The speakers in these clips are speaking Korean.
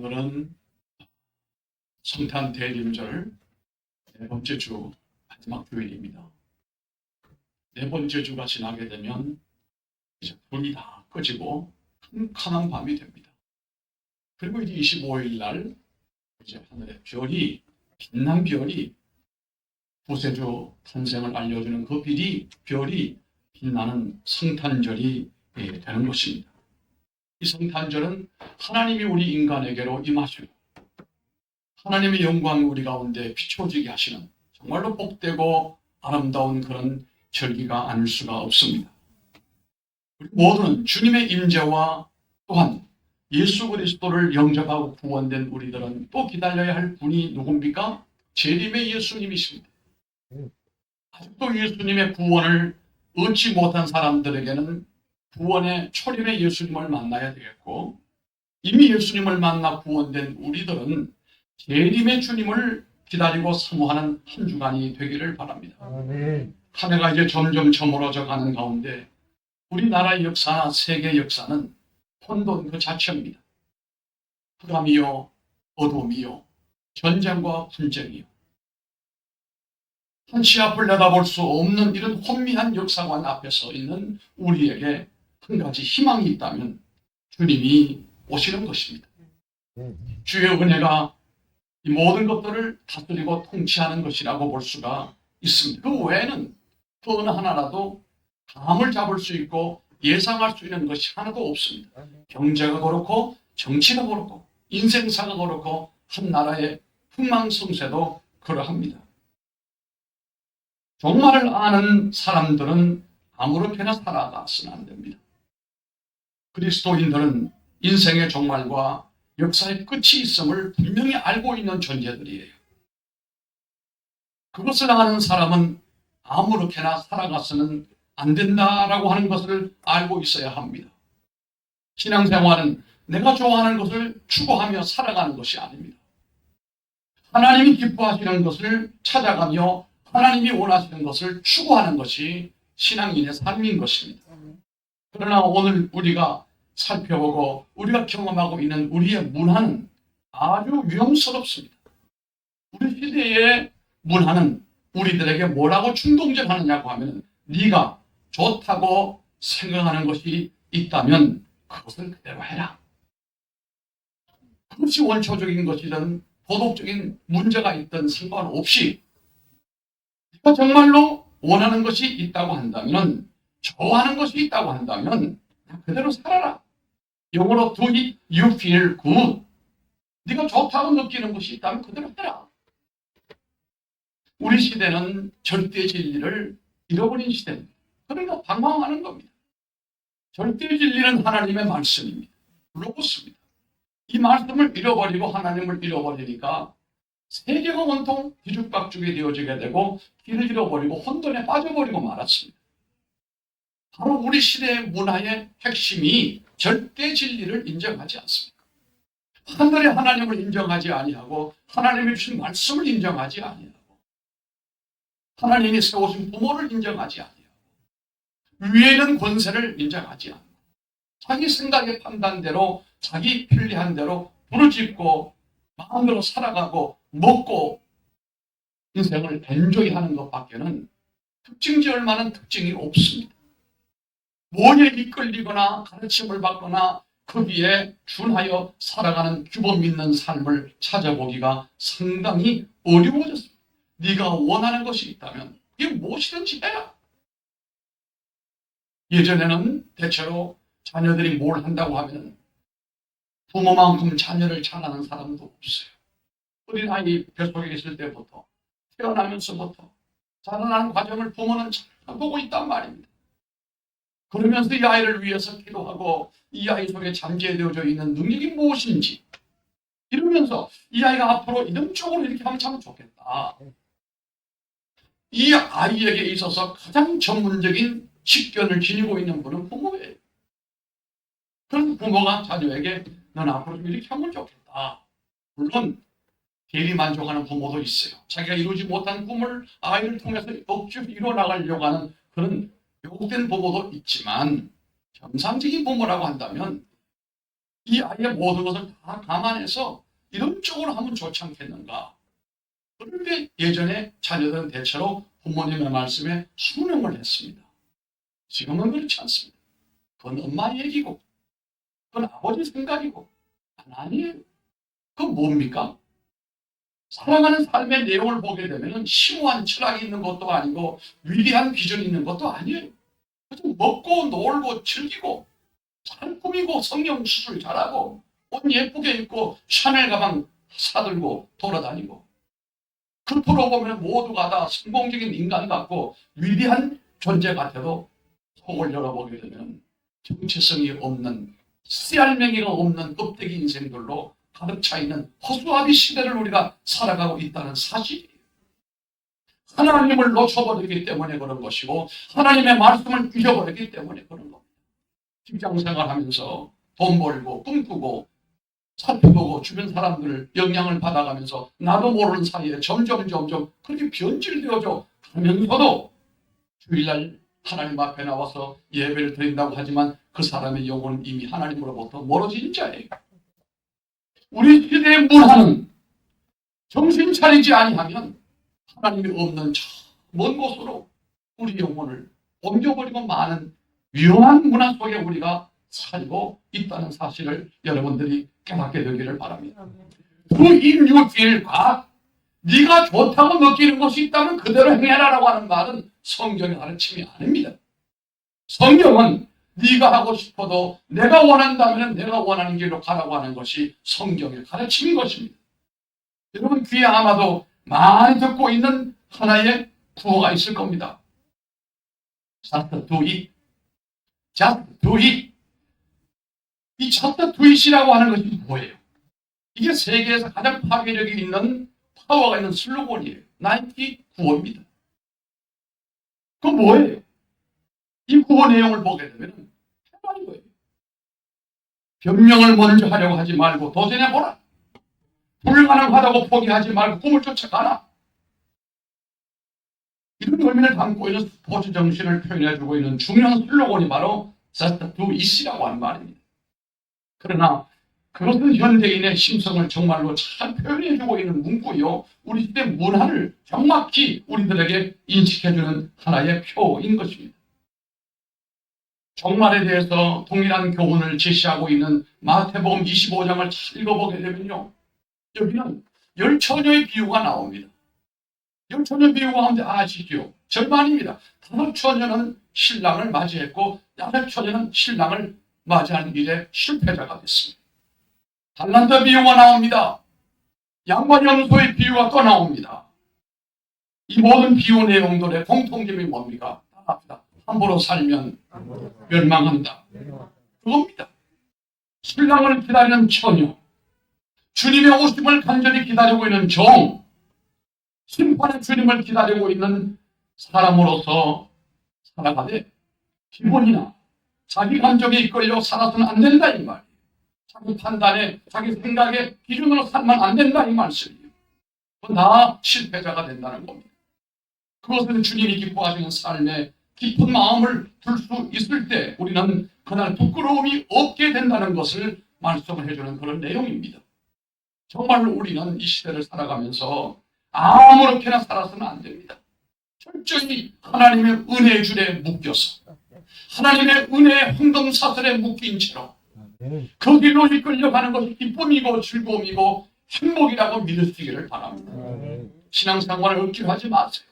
오늘은 성탄 대림절 네 번째 주 마지막 주일입니다. 네 번째 주가 지나게 되면 이제 불이 다 꺼지고 캄캄한 밤이 됩니다. 그리고 이제 25일 날 이제 하늘에 빛난 별이 구세주 탄생을 알려주는 그 별이 빛나는 성탄절이 되는 것입니다. 이 성탄절은 하나님이 우리 인간에게로 임하시고 하나님의 영광이 우리 가운데 비춰지게 하시는 정말로 복되고 아름다운 그런 절기가 아닐 수가 없습니다. 우리 모두는 주님의 임재와 또한 예수 그리스도를 영접하고 구원된 우리들은 또 기다려야 할 분이 누굽니까? 재림의 예수님이십니다. 아직도 예수님의 구원을 얻지 못한 사람들에게는 구원의 초림의 예수님을 만나야 되겠고, 이미 예수님을 만나 구원된 우리들은 재림의 주님을 기다리고 사모하는 한 주간이 되기를 바랍니다. 한 해가 이제 점점 저물어져 가는 가운데 우리나라의 역사나 세계 역사는 혼돈 그 자체입니다. 흑암이요, 어둠이요, 전쟁과 분쟁이요. 한치 앞을 내다볼 수 없는 이런 혼미한 역사관 앞에 서 있는 우리에게 한 가지 희망이 있다면 주님이 오시는 것입니다. 주의 은혜가 이 모든 것들을 다스리고 통치하는 것이라고 볼 수가 있습니다. 그 외에는 그 어느 하나라도 감을 잡을 수 있고 예상할 수 있는 것이 하나도 없습니다. 경제가 그렇고 정치가 그렇고 인생사가 그렇고 한 나라의 흥망성쇠도 그러합니다. 종말을 아는 사람들은 아무렇게나 살아가서는 안 됩니다. 그리스도인들은 인생의 종말과 역사의 끝이 있음을 분명히 알고 있는 존재들이에요. 그것을 아는 사람은 아무렇게나 살아가서는 안 된다라고 하는 것을 알고 있어야 합니다. 신앙생활은 내가 좋아하는 것을 추구하며 살아가는 것이 아닙니다. 하나님이 기뻐하시는 것을 찾아가며 하나님이 원하시는 것을 추구하는 것이 신앙인의 삶인 것입니다. 그러나 오늘 우리가 살펴보고 우리가 경험하고 있는 우리의 문화는 아주 위험스럽습니다. 우리 시대의 문화는 우리들에게 뭐라고 충동적하느냐고 하면 네가 좋다고 생각하는 것이 있다면 그것을 그대로 해라. 그것이 원초적인 것이든 도덕적인 문제가 있든 상관없이 네가 정말로 원하는 것이 있다고 한다면, 좋아하는 것이 있다고 한다면 그대로 살아라. 영어로 do it, you feel good. 네가 좋다고 느끼는 것이 있다면 그대로 해라. 우리 시대는 절대 진리를 잃어버린 시대입니다. 그러니까 방황하는 겁니다. 절대 진리는 하나님의 말씀입니다. 로고스입니다. 이 말씀을 잃어버리고 하나님을 잃어버리니까 세계가 온통 뒤죽박죽이 되어지게 되고 길을 잃어버리고 혼돈에 빠져버리고 말았습니다. 바로 우리 시대의 문화의 핵심이 절대 진리를 인정하지 않습니다. 하늘의 하나님을 인정하지 아니하고 하나님이 주신 말씀을 인정하지 아니하고 하나님이 세우신 부모를 인정하지 아니하고 위에 있는 권세를 인정하지 않고 자기 생각의 판단대로 자기 편리한 대로 부르짖고 마음대로 살아가고 먹고 인생을 엔조이하는 것밖에는 특징지을 만한 특징이 없습니다. 뭐에 이끌리거나 가르침을 받거나 거기에 준하여 살아가는 규범 있는 삶을 찾아보기가 상당히 어려워졌습니다. 네가 원하는 것이 있다면 이게 무엇이든지 해라. 예전에는 대체로 자녀들이 뭘 한다고 하면 부모만큼 자녀를 잘하는 사람도 없어요. 어린아이 뱃속에 있을 때부터 태어나면서부터 자라나는 과정을 부모는 잘 보고 있단 말입니다. 그러면서 이 아이를 위해서 기도하고 이 아이 속에 잠재되어져 있는 능력이 무엇인지 이러면서 이 아이가 앞으로 이런 쪽으로 이렇게 하면 참 좋겠다. 이 아이에게 있어서 가장 전문적인 직견을 지니고 있는 분은 부모예요. 그런 부모가 자녀에게 넌 앞으로 좀 이렇게 하면 좋겠다. 물론 대리만족하는 부모도 있어요. 자기가 이루지 못한 꿈을 아이를 통해서 억지로 이뤄나가려고 하는 그런 왜곡된 부모도 있지만 정상적인 부모라고 한다면 이 아이의 모든 것을 다 감안해서 이런 쪽으로 하면 좋지 않겠는가. 그런데 예전에 자녀들은 대체로 부모님의 말씀에 순응을 했습니다. 지금은 그렇지 않습니다. 그건 엄마 얘기고, 그건 아버지 생각이고, 아니에요. 그건 뭡니까? 살아가는 삶의 내용을 보게 되면 심오한 철학이 있는 것도 아니고 위대한 비전이 있는 것도 아니에요. 그냥 먹고 놀고 즐기고 잘 꾸미고 성경 수술 잘하고 옷 예쁘게 입고 샤넬 가방 사들고 돌아다니고, 겉으로 보면 모두가 다 성공적인 인간 같고 위대한 존재 같아도 속을 열어보게 되면 정체성이 없는, 씨알맹이가 없는 껍데기 인생들로 가득 차 있는 허수아비 시대를 우리가 살아가고 있다는 사실이에요. 하나님을 놓쳐버리기 때문에 그런 것이고 하나님의 말씀을 잊어버리기 때문에 그런 겁니다. 직장생활하면서 돈 벌고 꿈꾸고 살펴보고 주변 사람들 영향을 받아가면서 나도 모르는 사이에 점점 그렇게 변질되어져 가면서도 주일날 하나님 앞에 나와서 예배를 드린다고 하지만 그 사람의 영혼은 이미 하나님으로부터 멀어진 자예요. 우리 시대의 문화는 정신 차리지 아니하면 하나님이 없는 저 먼 곳으로 우리 영혼을 옮겨버리고 많은 위험한 문화 속에 우리가 살고 있다는 사실을 여러분들이 깨닫게 되기를 바랍니다. 그 인유길과 네가 좋다고 느끼는 것이 있다면 그대로 행해라라고 하는 말은 성경의 가르침이 아닙니다. 성경은 네가 하고 싶어도 내가 원한다면 내가 원하는 길로 가라고 하는 것이 성경의 가르침인 것입니다. 여러분 귀에 아마도 많이 듣고 있는 하나의 구호가 있을 겁니다. Just do it. Just do it. 이 just do it이라고 하는 것이 뭐예요? 이게 세계에서 가장 파괴력이 있는 파워가 있는 슬로건이에요. 나이키 구호입니다. 그건 뭐예요? 이 구호 내용을 보게 되면 해봐는 거예요. 변명을 먼저 하려고 하지 말고 도전해보라. 불가능하다고 포기하지 말고 꿈을 쫓아가라. 이런 의미를 담고 있는 스포츠 정신을 표현해주고 있는 중요한 슬로건이 바로 Just do it이라고 하는 말입니다. 그러나 그것은 현대인의 심성을 정말로 잘 표현해주고 있는 문구요, 우리 시대 문화를 정확히 우리들에게 인식해주는 하나의 표인 것입니다. 종말에 대해서 동일한 교훈을 제시하고 있는 마태복음 25장을 잘 읽어보게 되면요, 여기는 10처녀의 비유가 나옵니다. 10처녀 비유 가운데 아시죠? 절반입니다. 5처녀는 신랑을 맞이했고 6처녀는 신랑을 맞이하는 길에 실패자가 됐습니다. 달란트 비유가 나옵니다. 양과 염소의 비유가 또 나옵니다. 이 모든 비유 내용들의 공통점이 뭡니까? 답합니다. 함부로 살면 멸망한다. 그겁니다. 신랑을 기다리는 처녀, 주님의 오심을 간절히 기다리고 있는 종, 심판의 주님을 기다리고 있는 사람으로서 살아가되 기분이나 자기 감정에 이끌려 살아서는 안 된다 이 말이에요. 자기 판단에 자기 생각에 기준으로 살면 안 된다 이 말씀이에요. 그건 다 실패자가 된다는 겁니다. 그것은 주님이 기뻐하시는 삶에 깊은 마음을 둘 수 있을 때 우리는 그날 부끄러움이 없게 된다는 것을 말씀을 해주는 그런 내용입니다. 정말로 우리는 이 시대를 살아가면서 아무렇게나 살아서는 안 됩니다. 철저히 하나님의 은혜의 줄에 묶여서 하나님의 은혜의 황금사슬에 묶인 채로 그 길로 이끌려가는 것이 기쁨이고 즐거움이고 행복이라고 믿으시기를 바랍니다. 신앙생활을 억지로 하지 마세요.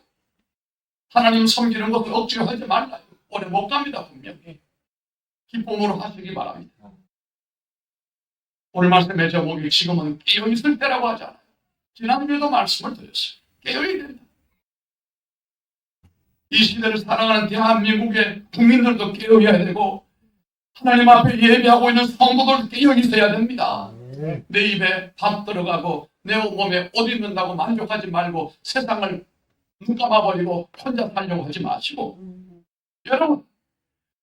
하나님 섬기는 것을 억지로 하지 말라요. 오래 못 갑니다. 분명히 기쁨으로 하시기 바랍니다. 오늘 말씀의 제목이 지금은 깨어있을 때라고 하잖아요. 지난주에도 말씀을 드렸어요. 깨어있어야 된다. 이 시대를 살아가는 대한민국의 국민들도 깨어있어야 되고 하나님 앞에 예배하고 있는 성도들도 깨어있어야 됩니다. 내 입에 밥 들어가고 내 몸에 옷 입는다고 만족하지 말고 세상을 눈 감아버리고 혼자 살려고 하지 마시고, 여러분,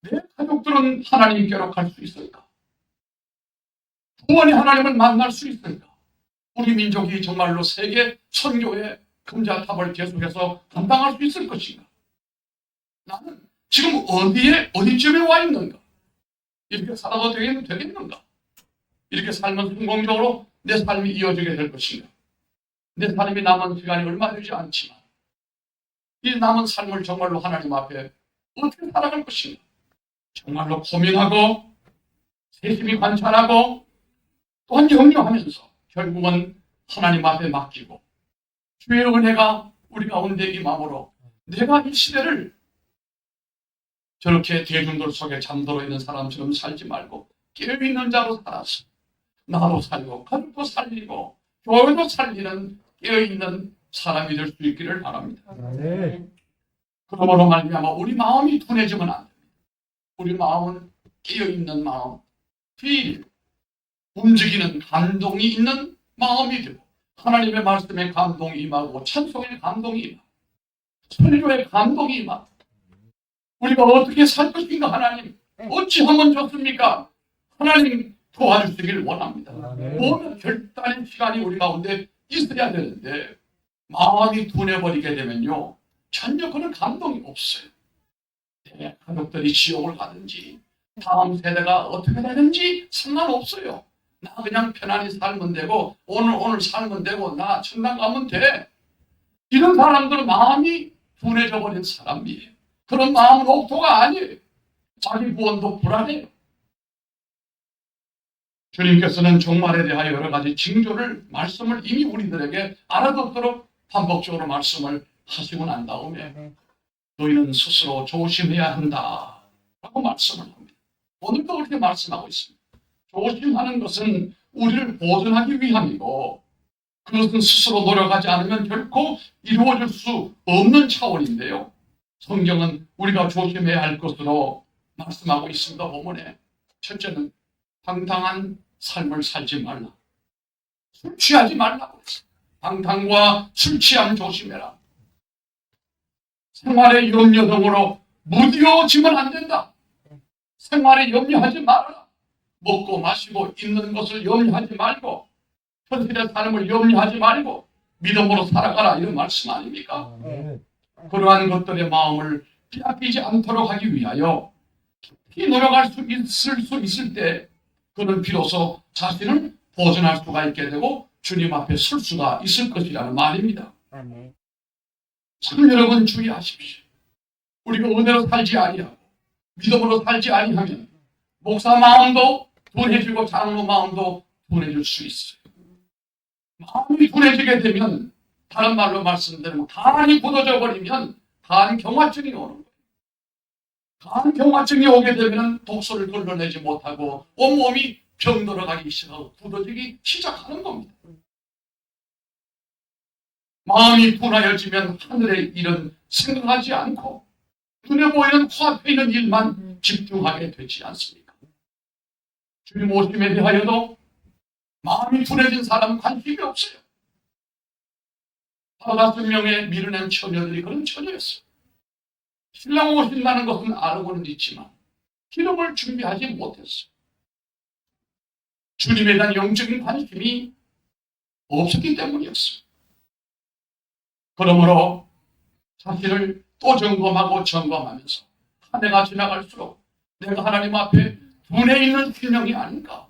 내 가족들은 하나님께로 갈 수 있을까? 구원의 하나님을 만날 수 있을까? 우리 민족이 정말로 세계 선교의 금자탑을 계속해서 감당할 수 있을 것인가? 나는 지금 어디쯤에 와 있는가? 이렇게 살아도 되겠는가? 이렇게 살면 성공적으로 내 삶이 이어지게 될 것인가? 내 삶이 남은 시간이 얼마 되지 않지만 이 남은 삶을 정말로 하나님 앞에 어떻게 살아갈 것인가? 정말로 고민하고 세심히 관찰하고 또한 염려하면서 결국은 하나님 앞에 맡기고 주의 은혜가 우리 가운데 임함으로 내가 이 시대를 저렇게 대중들 속에 잠들어 있는 사람처럼 살지 말고 깨어있는 자로 살아서 나도 살고 가족도 살리고 교회도 살리는 깨어있는 사람이 될 수 있기를 바랍니다. 네. 그러므로 말미암아 우리 마음이 둔해지면 안 됩니다. 우리 마음은 깨어있는 마음, 길 움직이는 감동이 있는 마음이 되고 하나님의 말씀에 감동이 임하고 찬송의 감동이 임하고 설교의 감동이 임하고 우리가 어떻게 살 것인가 하나님 어찌하면 좋습니까? 하나님 도와주시길 원합니다. 모든 결단의 시간이 우리 가운데 있어야 되는데 마음이 둔해버리게 되면요 전혀 그런 감동이 없어요. 내 가족들이 지옥을 가든지 다음 세대가 어떻게 되는지 상관없어요. 나 그냥 편안히 살면 되고 오늘 살면 되고 나 천당 가면 돼. 이런 사람들은 마음이 둔해져 버린 사람이에요. 그런 마음은 옥토가 아니에요. 자기 구원도 불안해요. 주님께서는 종말에 대하여 여러 가지 징조를 말씀을 이미 우리들에게 알아듣도록 반복적으로 말씀을 하시고 난 다음에 너희는 스스로 조심해야 한다 라고 말씀을 합니다. 오늘도 그렇게 말씀하고 있습니다. 조심하는 것은 우리를 보존하기 위함이고 그것은 스스로 노력하지 않으면 결코 이루어질 수 없는 차원인데요. 성경은 우리가 조심해야 할 것으로 말씀하고 있습니다. 본문에 첫째는 방탕한 삶을 살지 말라. 술 취하지 말라고 했습니다. 방탕과 술 취함 조심해라. 생활의 염려 등으로 무디어지면 안 된다. 생활에 염려하지 말아라. 먹고 마시고 있는 것을 염려하지 말고 현실의 삶을 염려하지 말고 믿음으로 살아가라 이런 말씀 아닙니까? 그러한 것들의 마음을 빼앗기지 않도록 하기 위하여 깊이 노력할 수 있을 때 그는 비로소 자신을 보존할 수가 있게 되고 주님 앞에 설 수가 있을 것이라는 말입니다. 참 여러분 주의하십시오. 우리가 은혜로 살지 아니하고 믿음으로 살지 아니하면 목사 마음도 둔해지고 장로 마음도 둔해질 수 있어요. 마음이 둔해지게 되면 다른 말로 말씀드리면 간이 굳어져 버리면 간 경화증이 오는 거예요. 간 경화증이 오게 되면 독소를 걸러내지 못하고 온몸이 병들어가기 시작하고 굳어지기 시작하는 겁니다. 마음이 분하여지면 하늘의 일은 생각하지 않고 눈에 보이는 코앞에 있는 일만 집중하게 되지 않습니까? 주님 오심에 대하여도 마음이 둔해진 사람은 관심이 없어요. 바로 5명의 미르낸 처녀들이 그런 처녀였어요. 신랑 오신다는 것은 알고는 있지만 기름을 준비하지 못했어요. 주님에 대한 영적인 관심이 없었기 때문이었어요. 그러므로 자신을 또 점검하고 점검하면서 한 해가 지나갈수록 내가 하나님 앞에 둔해 있는 신령이 아닌가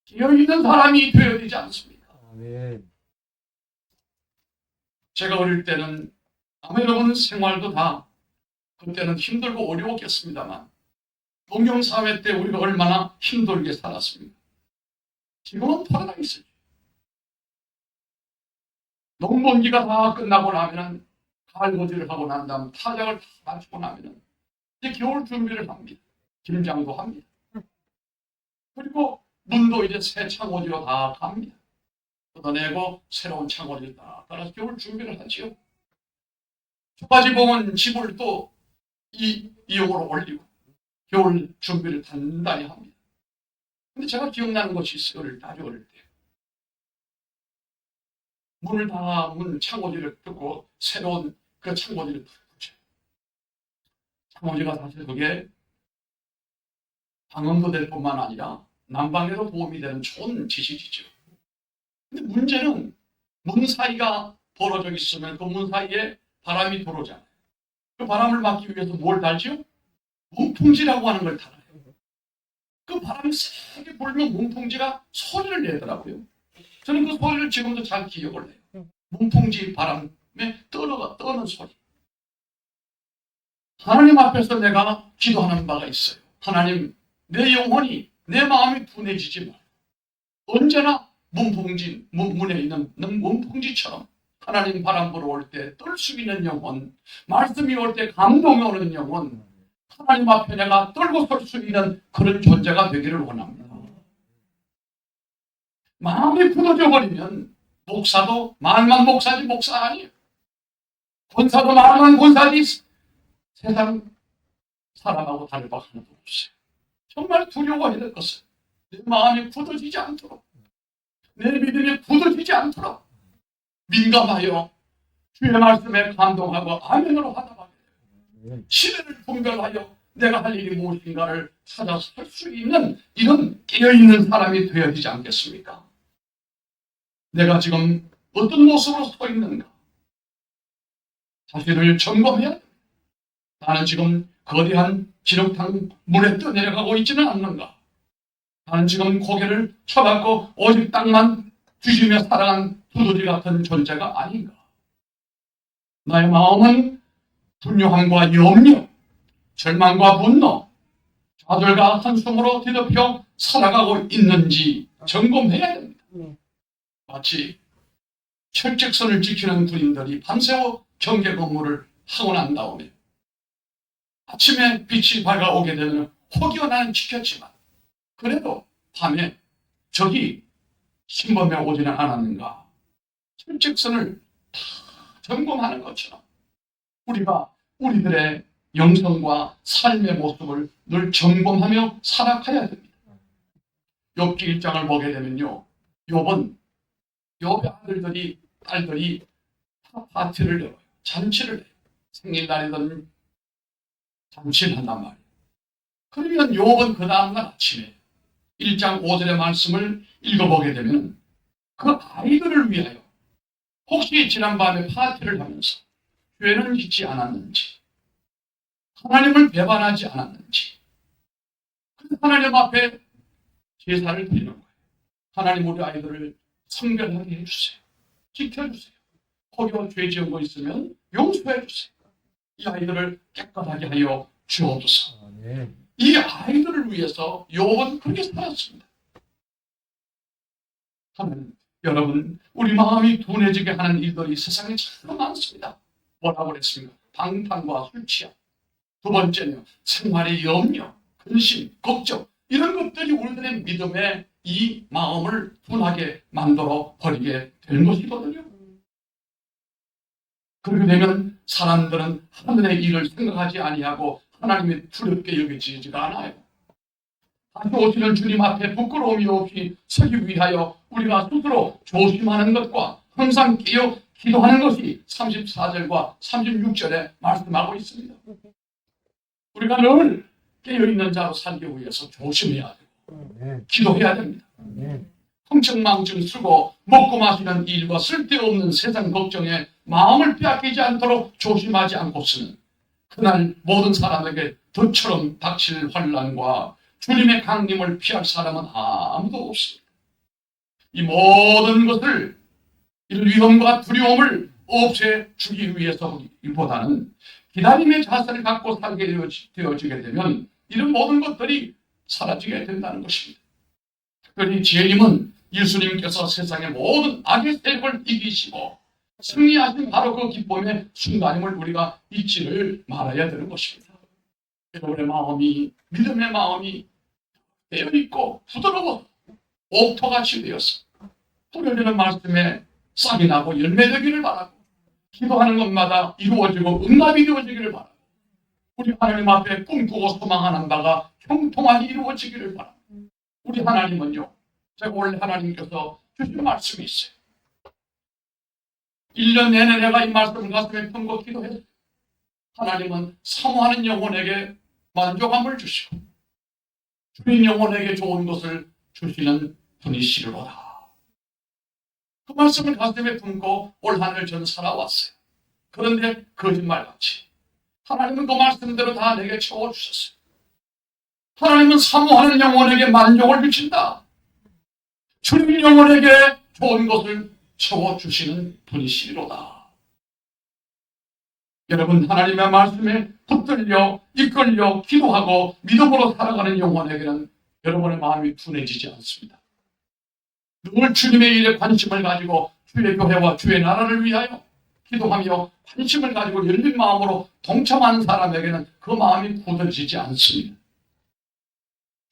깨어있는 사람이 되어야 되지 않습니까? 제가 어릴 때는 아마 여러분 생활도 다 그때는 힘들고 어려웠겠습니다만 동경사회 때 우리가 얼마나 힘들게 살았습니까? 지금은 파라다이스죠. 농번기가 다 끝나고 나면은 갈고지를 하고 난 다음 타작을 다 마치고 나면은 이제 겨울 준비를 합니다. 김장도 합니다. 그리고 문도 이제 새 창고지로 다 갑니다. 걷어내고 새로운 창고지를 다 따라서 겨울 준비를 하지요. 초가지 보면 집을 또 이용으로 올리고 겨울 준비를 단단히 합니다. 근데 제가 기억나는 것이 있어요. 아주 어릴 때. 문을 문 창고지를 뜯고 새로운 그 창고지를 붙여요. 창고지가 사실 그게 방음도 될 뿐만 아니라 난방에도 도움이 되는 좋은 지식이죠. 근데 문제는 문 사이가 벌어져 있으면 그 문 사이에 바람이 들어오잖아요. 그 바람을 막기 위해서 뭘 달죠? 문풍지라고 하는 걸 달아요. 그 바람이 세게 불면 문풍지가 소리를 내더라고요. 저는 그 소리를 지금도 잘 기억을 해요. 문풍지 바람에 떠는 소리. 하나님 앞에서 내가 기도하는 바가 있어요. 하나님, 내 영혼이, 내 마음이 둔해지지 말고 언제나 문에 있는 문풍지처럼 하나님 바람 불어올 때 떨 수 있는 영혼, 말씀이 올 때 감동이 오는 영혼, 하나님 앞에 내가 떨고 설 수 있는 그런 존재가 되기를 원합니다. 마음이 굳어져 버리면 목사도 말만 목사지 목사 아니에요. 권사도 말만 권사지 세상 사람하고 다를 바 하나도 없어요. 정말 두려워해야 될 것은 내 마음이 굳어지지 않도록, 내 믿음이 굳어지지 않도록 민감하여 주의 말씀에 감동하고 아멘으로 하다가 시대를 분별하여 내가 할 일이 무엇인가를 찾아서 할 수 있는 이런 깨어있는 사람이 되어야 되지 않겠습니까? 내가 지금 어떤 모습으로 서 있는가? 자신을 점검해야 됩니다. 나는 지금 거대한 진흙탕 물에 떠내려가고 있지는 않는가? 나는 지금 고개를 쳐박고 오직 땅만 뒤지며 살아간 두더지 같은 존재가 아닌가? 나의 마음은 분노함과 염려, 절망과 분노, 좌절과 한숨으로 뒤덮여 살아가고 있는지 점검해야 됩니다. 마치 철책선을 지키는 군인들이 밤새워 경계 근무를 하고 난 다음에 아침에 빛이 밝아오게 되면 혹여 나는 지켰지만 그래도 밤에 적이 침범해 오지는 않았는가? 철책선을 다 점검하는 것처럼 우리가 우리들의 영성과 삶의 모습을 늘 점검하며 살아가야 됩니다. 욥기 1장을 보게 되면요, 욥은 욥의 아들들이 딸들이 다 파티를 열어요. 잔치를 해요. 생일날이든 잔치를 한단 말이에요. 그러면 욥은 그 다음날 아침에 1장 5절의 말씀을 읽어보게 되면 그 아이들을 위하여 혹시 지난밤에 파티를 하면서 죄는 짓지 않았는지, 하나님을 배반하지 않았는지, 하나님 앞에 제사를 드리는 거예요. 하나님, 우리 아이들을 성별하게 해주세요. 지켜주세요. 혹여 죄 지은 거 있으면 용서해 주세요. 이 아이들을 깨끗하게 하여 주옵소서. 이 아이들을 위해서 욥은 그렇게 살았습니다. 하나님, 여러분, 우리 마음이 둔해지게 하는 일들이 세상에 참 많습니다. 뭐라고 그랬습니까? 방탕과 술 취함. 두 번째는 생활의 염려, 근심, 걱정, 이런 것들이 우리들의 믿음의 이 마음을 둔하게 만들어 버리게 되는 것이거든요. 그렇게 되면 사람들은 하늘의 일을 생각하지 아니하고 하나님이 두렵게 여기지가 않아요. 다시 오시는 주님 앞에 부끄러움이 없이 서기 위하여 우리가 스스로 조심하는 것과 항상 깨어 기도하는 것이 34절과 36절에 말씀하고 있습니다. 우리가 늘 깨어있는 자로 살기 위해서 조심해야 되고 기도해야 됩니다. 흥청망청 쓰고 먹고 마시는 일과 쓸데없는 세상 걱정에 마음을 빼앗기지 않도록 조심하지 않고서는 그날 모든 사람에게 덫처럼 닥칠 환난과 주님의 강림을 피할 사람은 아무도 없습니다. 이 모든 것을, 이 위험과 두려움을 없애주기 위해서보다는 기다림의 자세를 갖고 살게 되어지게 되면 이런 모든 것들이 사라지게 된다는 것입니다. 특별히 예수님은 예수님께서 세상의 모든 악의 세력을 이기시고 승리하신 바로 그 기쁨의 순간임을 우리가 잊지를 말아야 되는 것입니다. 여러분의 마음이, 믿음의 마음이 되어있고 부드러워 옥토같이 되어서 뿌려지는 말씀에 싹이 나고 열매되기를 바라고 기도하는 것마다 이루어지고 응답이 이루어지기를 바라고 우리 하나님 앞에 꿈꾸고 소망하는 바가 형통하게 이루어지기를 바라고 우리 하나님은요, 제가 원래 하나님께서 주신 말씀이 있어요. 1년 내내 내가 이 말씀을 가슴에 품고 기도했어요. 하나님은 사모하는 영혼에게 만족함을 주시고 주인 영혼에게 좋은 것을 주시는 분이시로다. 그 말씀을 가슴에 품고 올 한 해 저는 살아왔어요. 그런데 거짓말같이 하나님은 그 말씀대로 다 내게 채워주셨어요. 하나님은 사모하는 영혼에게 만족을 주신다. 주님 영혼에게 좋은 것을 채워주시는 분이시로다. 여러분, 하나님의 말씀에 붙들려 이끌려 기도하고 믿음으로 살아가는 영혼에게는 여러분의 마음이 둔해지지 않습니다. 늘 주님의 일에 관심을 가지고 주의 교회와 주의 나라를 위하여 기도하며 관심을 가지고 열린 마음으로 동참하는 사람에게는 그 마음이 굳어지지 않습니다.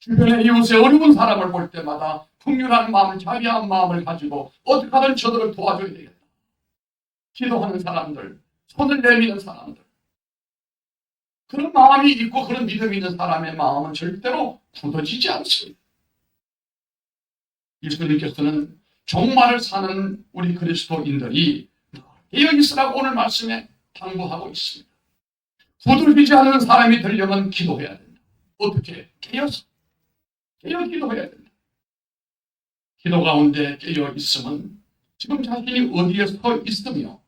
주변의 이웃의 어려운 사람을 볼 때마다 풍휼한 마음, 자비한 마음을 가지고 어떻게 하든 저들을 도와줘야 되겠다. 기도하는 사람들, 손을 내미는 사람들, 그런 마음이 있고 그런 믿음이 있는 사람의 마음은 절대로 굳어지지 않습니다. 예수님께서는 종말을 사는 우리 그리스도인들이 깨어 있으라고 오늘 말씀에 당부하고 있습니다. 두들기지 않는 사람이 되려면 기도해야 된다. 어떻게? 깨어서. 깨어 기도해야 된다. 기도 가운데 깨어 있으면 지금 자신이 어디에 서 있으며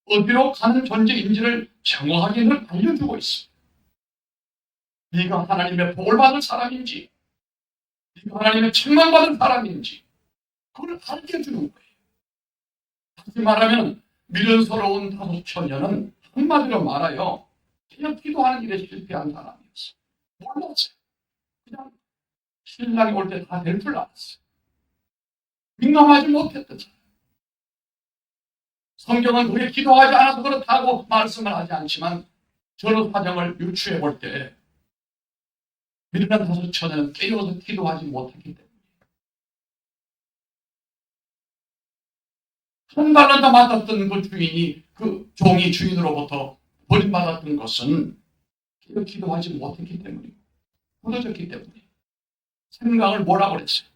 어디로 가는 존재인지를 정확하게 늘 알려주고 있습니다. 네가 하나님의 복을 받을 사람인지 네가 하나님의 책망받을 사람인지 그걸 알려주는 거예요. 다시 말하면 미련스러운 다섯 처녀는 한마디로 말하여 그냥 기도하는 일에 실패한 사람이었어요. 몰랐어요. 그냥 신랑이 올 때 다 될 줄 알았어요. 민감하지 못했던 사람. 성경은 그게 기도하지 않아서 그렇다고 말씀을 하지 않지만 저런 사정을 유추해 볼 때 미련한 다섯 처녀는 깨어서 기도하지 못했기 때문에 한 달란트 맡았던 그 주인이 그 종이 주인으로부터 버림받았던 것은 기도하지 못했기 때문이고 굳어졌기 때문에 생각을 뭐라고 그랬어요.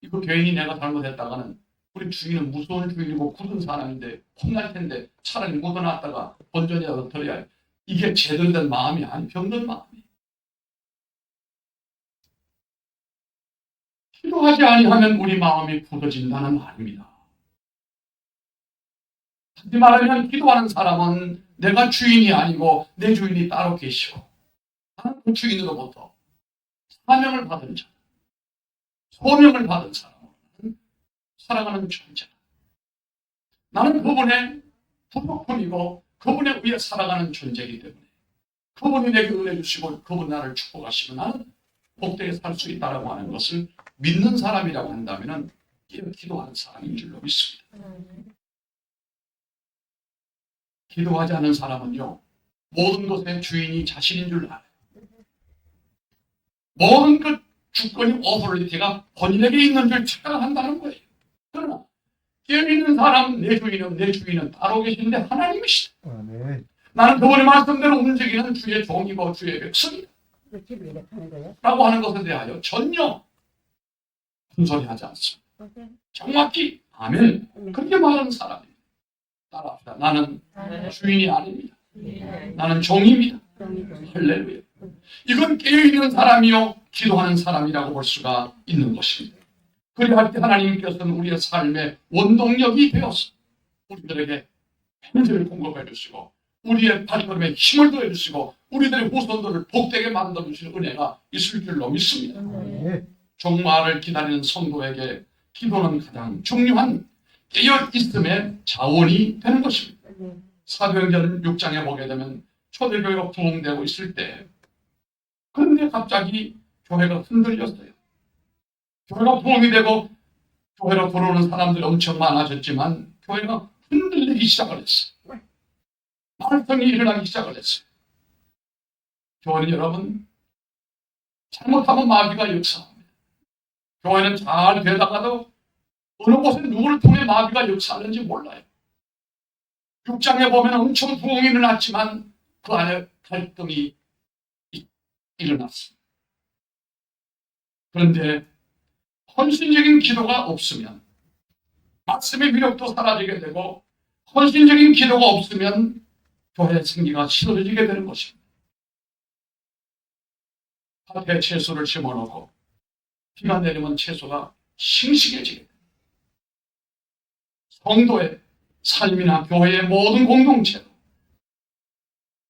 이거 괜히 내가 잘못했다가는 우리 주인은 무서운 주인이고 굳은 사람인데 혼날 텐데 차라리 묻어놨다가 본전이라도 드려야 해. 이게 제대로 된 마음이 아니 병든 마음이. 기도하지 아니하면 우리 마음이 굳어진다는 말입니다. 다시 말하면 기도하는 사람은 내가 주인이 아니고 내 주인이 따로 계시고 나는 그 주인으로부터 사명을 받은 자, 소명을 받은 사람은 살아가는 존재다. 나는 그분의 부속품이고 그분에 의해 살아가는 존재이기 때문에 그분이 내게 은혜 주시고 그분 나를 축복하시면 나는 복되게 살 수 있다고 하는 것을 믿는 사람이라고 한다면 기도하는 사람인 줄로 믿습니다. 기도하지 않은 사람은요, 모든 것의 주인이 자신인 줄 알아요. 모든 그 주권이 오토리티가 본인에게 있는 줄 착각한다는 거예요. 그러나 깨어있는 사람, 내 주인은 따로 계신데 하나님이시다. 네. 나는 그분의 말씀대로 움직이는 주의 종이고 주의 백성이다. 라고 하는 것에 대하여 전혀 큰소리하지 않습니다. 정확히 아멘 그렇게 말하는 사람입니다. 따라합시다. 나는 주인이 아닙니다. 나는 종입니다. 할렐루야. 이건 깨어있는 사람이요 기도하는 사람이라고 볼 수가 있는 것입니다. 그리할 때 하나님께서는 우리의 삶의 원동력이 되어서 우리들에게 편지를 공급해 주시고 우리의 발걸음에 힘을 더해 주시고 우리들의 후손들을 복되게 만들어 주시는 은혜가 있을 줄로 믿습니다. 종말을 기다리는 성도에게 기도는 가장 중요한 깨어있음의 자원이 되는 것입니다. 사도행전 6장에 보게 되면 초대교회가 부흥되고 있을 때 그런데 갑자기 교회가 흔들렸어요. 교회가 부흥이 되고 교회로 들어오는 사람들이 엄청 많아졌지만 교회가 흔들리기 시작을 했어요. 말썽이 일어나기 시작을 했어요. 교회는 여러분 잘못하면 마귀가 역사합니다. 교회는 잘 되다가도 어느 곳에 누구를 통해 마귀가 역사하는지 몰라요. 6장에 보면 엄청 부흥이 일어났지만 그 안에 갈등이 일어났습니다. 그런데 헌신적인 기도가 없으면 말씀의 위력도 사라지게 되고 헌신적인 기도가 없으면 교회의 생기가 싫어지게 되는 것입니다. 밭에 채소를 심어놓고 비가 내리면 채소가 싱싱해지게 됩니다. 성도의 삶이나 교회의 모든 공동체도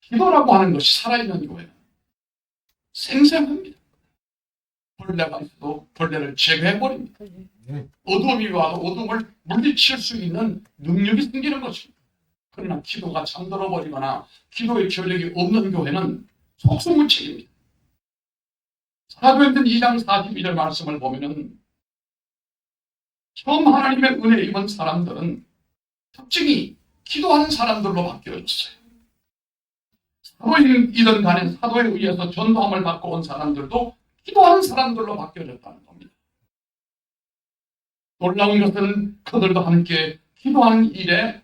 기도라고 하는 것이 살아있는 교회는 생생합니다. 벌레가 있어도 벌레를 제거해버립니다. 어둠이 와도 어둠을 물리칠 수 있는 능력이 생기는 것입니다. 그러나 기도가 잠들어 버리거나 기도의 저력이 없는 교회는 속수무책입니다. 사도행전 2장 42절 말씀을 보면은 처음 하나님의 은혜 입은 사람들은 특징이 기도하는 사람들로 바뀌어졌어요. 사도인이든 간에 사도에 의해서 전도함을 받고 온 사람들도 기도하는 사람들로 바뀌어졌다는 겁니다. 놀라운 것은 그들과 함께 기도하는 일에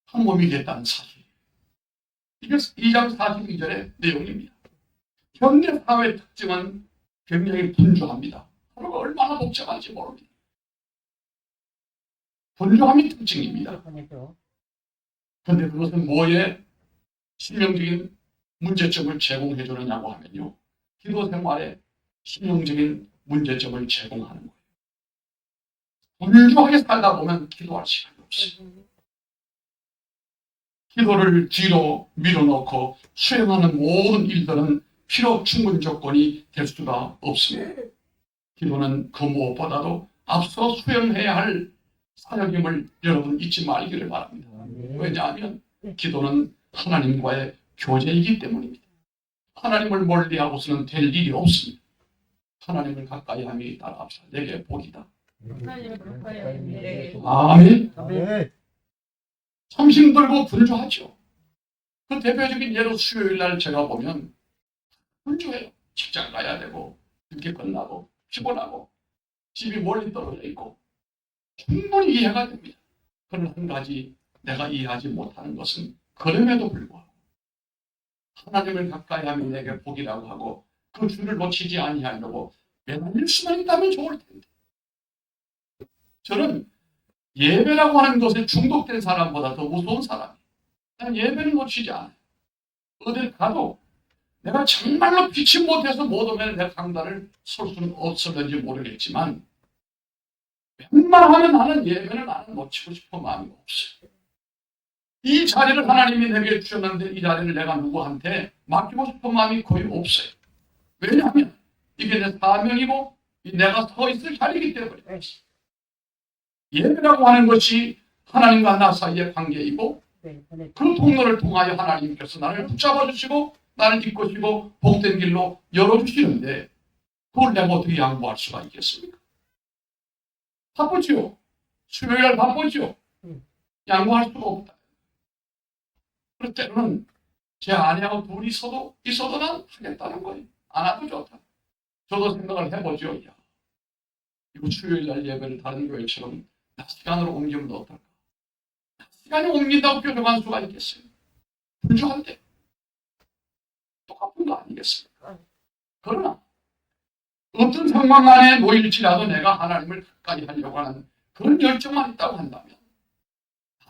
한 몸이 됐다는 사실. 이게 2장 42절의 내용입니다. 현대 사회의 특징은 굉장히 분주합니다. 서로가 얼마나 복잡한지 모릅니다. 분주함이 특징입니다. 그런데 그것은 뭐에 실용적인 문제점을 제공해 주느냐고 하면요. 기도 생활에 실용적인 문제점을 제공하는 거예요. 분주하게 살다 보면 기도할 시간이 없어요. 기도를 뒤로 밀어넣고 수행하는 모든 일들은 필요 충분 조건이 될 수가 없습니다. 기도는 그 무엇보다도 앞서 수행해야 할 사역임을 여러분 잊지 말기를 바랍니다. 왜냐하면 기도는 하나님과의 교제이기 때문입니다. 하나님을 멀리하고서는 될 일이 없습니다. 하나님을 가까이 함이 따라합시다. 내게 복이다. 아멘. 참 힘들고 분주하죠. 그 대표적인 예로 수요일 날 제가 보면 분주해요. 직장 가야 되고 늦게 끝나고 피곤하고 집이 멀리 떨어져 있고 충분히 이해가 됩니다. 그러나 한 가지 내가 이해하지 못하는 것은 그럼에도 불구하고 하나님을 가까이 하면 내게 복이라고 하고 그 줄을 놓치지 아니하려고 매달릴 수만 있다면 좋을 텐데 저는 예배라고 하는 것에 중독된 사람보다 더 무서운 사람이에요. 난 예배를 놓치지 않아요. 어딜 가도 내가 정말로 피치 못해서 못 오면 내 강단을 설 수는 없었는지 모르겠지만 웬만하면 나는 예배는 나는 놓치고 싶은 마음이 없어요. 이 자리를 하나님이 내게 주셨는데 이 자리를 내가 누구한테 맡기고 싶은 마음이 거의 없어요. 왜냐하면 이게 내 사명이고 내가 서 있을 자리이기 때문에 예배라고 하는 것이 하나님과 나 사이의 관계이고 그 통로를 통하여 하나님께서 나를 붙잡아 주시고 나를 이끄시고 복된 길로 열어주시는데 그걸 내가 어떻게 양보할 수가 있겠습니까? 바쁘지요. 수요일 바쁘지요. 양보할 수가 없다. 그럴 때는 제 아내하고 둘이 있어도 난 하겠다는 거예요. 안 와도 좋다. 저도 생각을 해보죠. 야, 이거 수요일 날 예배를 다른 교회처럼 낮 시간으로 옮기면 어떨까? 낮 시간에 옮긴다고 뾰족한 수가 있겠어요? 분주한데. 똑같은 거 아니겠습니까? 그러나 어떤 상황 안에 놓일지라도 내가 하나님을 가까이 하려고 하는 그런 열정만 있다고 한다면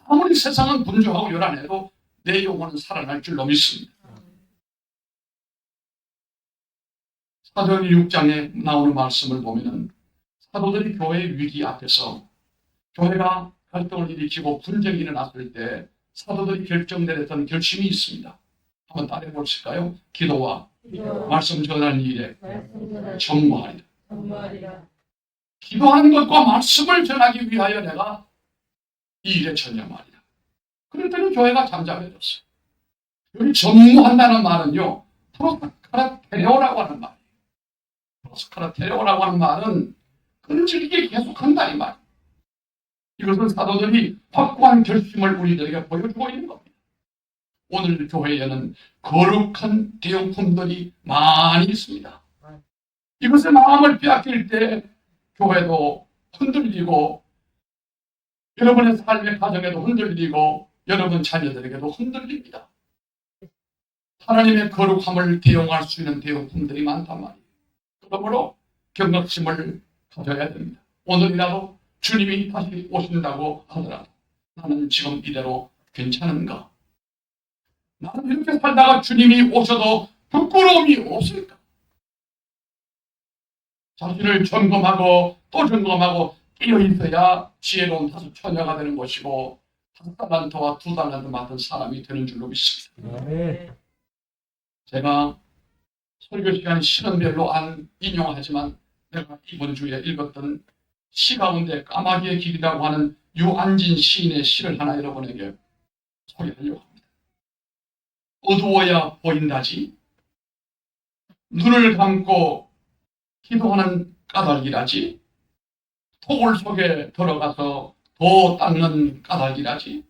아무리 세상은 분주하고 요란해도 내 영혼은 살아날 줄로 믿습니다. 사도행전 6장에 나오는 말씀을 보면 사도들이 교회의 위기 앞에서 교회가 갈등을 일으키고 분쟁이 일어났을 때 사도들이 결정내렸던 결심이 있습니다. 한번 따라해 보실까요? 기도와 말씀 전하는 일에 전무하리라. 기도하는 것과 말씀을 전하기 위하여 내가 이 일에 전념하리라. 그랬더니 교회가 잠잠해졌어요. 여기 전무한다는 말은요, 프로스카라테레오라고 하는 말이에요. 프로스카라테레오라고 하는 말은 끈질기게 계속한다 이 말이에요. 이것은 사도들이 확고한 결심을 우리들에게 보여주고 있는 겁니다. 오늘 교회에는 거룩한 대용품들이 많이 있습니다. 이것의 마음을 빼앗길 때 교회도 흔들리고 여러분의 삶의 가정에도 흔들리고 여러분 자녀들에게도 흔들립니다. 하나님의 거룩함을 대용할 수 있는 대용품들이 많단 말이에요. 그러므로 경각심을 가져야 됩니다. 오늘이라도 주님이 다시 오신다고 하더라도 나는 지금 이대로 괜찮은가? 나는 이렇게 살다가 주님이 오셔도 부끄러움이 없을까? 자신을 점검하고 또 점검하고 끼어 있어야 지혜로운 다섯 처녀가 되는 것이고 5달란트와 2달란트 맡은 사람이 되는 줄로 믿습니다. 제가 설교 시간 시는 별로 안 인용하지만 내가 이번 주에 읽었던 시 가운데 까마귀의 길이라고 하는 유안진 시인의 시를 하나 여러분에게 소개하려고 합니다. 어두워야 보인다지, 눈을 감고 기도하는 까닭이라지, 토굴 속에 들어가서 도 닦는 까닭이라지,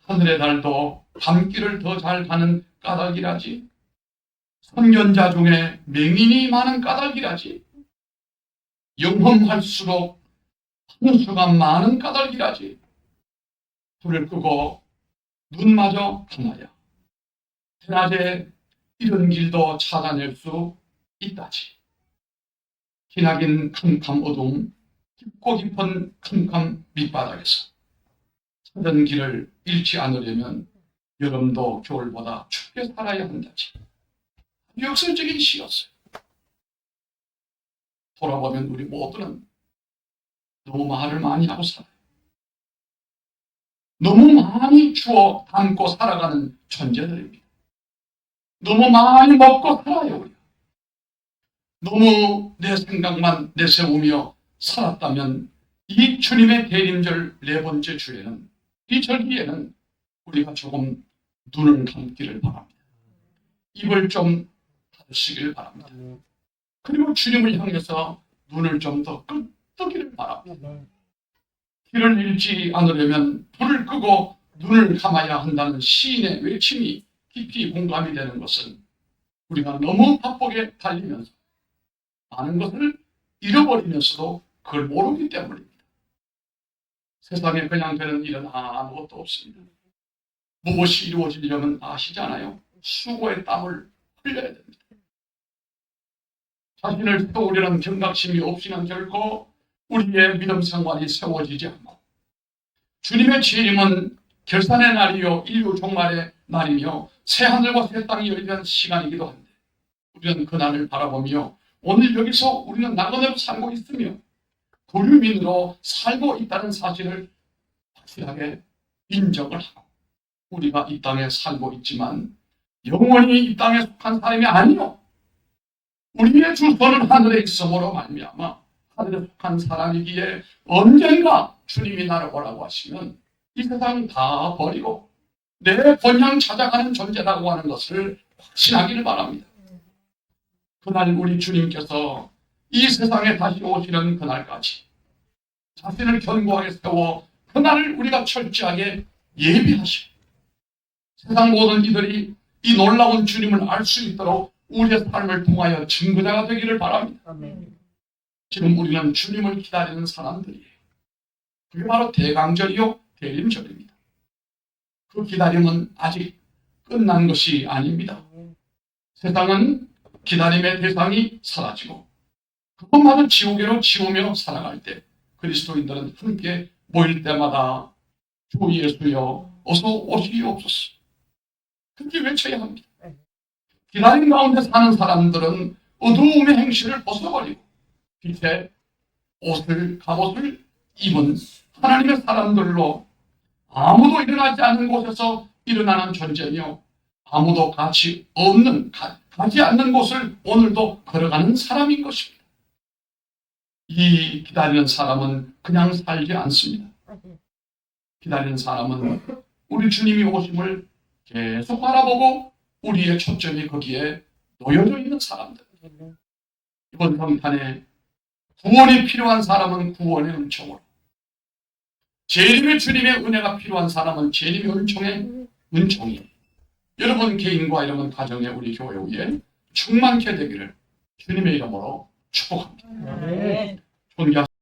하늘의 달도 밤길을 더 잘 가는 까닭이라지, 선견자 중에 맹인이 많은 까닭이라지, 영험할수록 한수가 많은 까닭이라지, 불을 끄고 눈마저 감아야 대낮에 이런 길도 찾아낼 수 있다지. 기나긴 캄캄 어둠, 깊고 깊은 캄캄 밑바닥에서 찾은 길을 잃지 않으려면 여름도 겨울보다 춥게 살아야 한다지. 역설적인 시였어요. 돌아보면 우리 모두는 너무 말을 많이 하고 살아요. 너무 많이 주워 담고 살아가는 존재들입니다. 너무 많이 먹고 살아요, 우리가. 너무 내 생각만 내세우며 살았다면 이 주님의 대림절 네 번째 주에는, 이 절기에는 우리가 조금 눈을 감기를 바랍니다. 입을 좀 닫으시길 바랍니다. 그리고 주님을 향해서 눈을 좀 더 뜨기를 바랍니다. 길을 잃지 않으려면 불을 끄고 눈을 감아야 한다는 시인의 외침이 깊이 공감이 되는 것은 우리가 너무 바쁘게 달리면서 많은 것을 잃어버리면서도 그걸 모르기 때문입니다. 세상에 그냥 되는 일은 아무것도 없습니다. 무엇이 이루어지려면 아시잖아요. 수고의 땀을 흘려야 됩니다. 자신을 세우려는 경각심이 없이는 결코 우리의 믿음 생활이 세워지지 않고, 주님의 재림은 결산의 날이요 인류 종말의 날이며 새하늘과 새 땅이 열리는 시간이기도 한데, 우리는 그날을 바라보며 오늘 여기서 우리는 나그네로 살고 있으며 도류민으로 살고 있다는 사실을 확실하게 인정을 하고, 우리가 이 땅에 살고 있지만 영원히 이 땅에 속한 사람이 아니요, 우리의 주소는 하늘에 있음으로 말미암아 하늘에 속한 사람이기에 언젠가 주님이 나를 오라고 하시면 이 세상 다 버리고 내 본향 찾아가는 존재라고 하는 것을 확신하기를 바랍니다. 그날 우리 주님께서 이 세상에 다시 오시는 그날까지 자신을 견고하게 세워 그날을 우리가 철저하게 예비하시고, 세상 모든 이들이 이 놀라운 주님을 알 수 있도록 우리의 삶을 통하여 증거자가 되기를 바랍니다. 지금 우리는 주님을 기다리는 사람들이에요. 그게 바로 대강절이요 대림절입니다. 그 기다림은 아직 끝난 것이 아닙니다. 세상은 기다림의 대상이 사라지고 그것마저 지옥으로 지우며 살아갈 때 그리스도인들은 함께 모일 때마다 주 예수여 어서 오시옵소서 그렇게 외쳐야 합니다. 기다림 가운데 사는 사람들은 어두움의 행실을 벗어버리고 빛의 옷을, 갑옷을 입은 하나님의 사람들로 아무도 일어나지 않는 곳에서 일어나는 존재며 아무도 가지 않는 곳을 오늘도 걸어가는 사람인 것입니다. 이 기다리는 사람은 그냥 살지 않습니다. 기다리는 사람은 우리 주님이 오심을 계속 바라보고 우리의 초점이 거기에 놓여져 있는 사람들. 이번 성탄에 구원이 필요한 사람은 구원의 은총으로, 재림의 주님의 은혜가 필요한 사람은 재림의 은총이 여러분 개인과 여러분 가정에 우리 교회 위에 충만케 되기를 주님의 이름으로 축복합니다. 존귀하신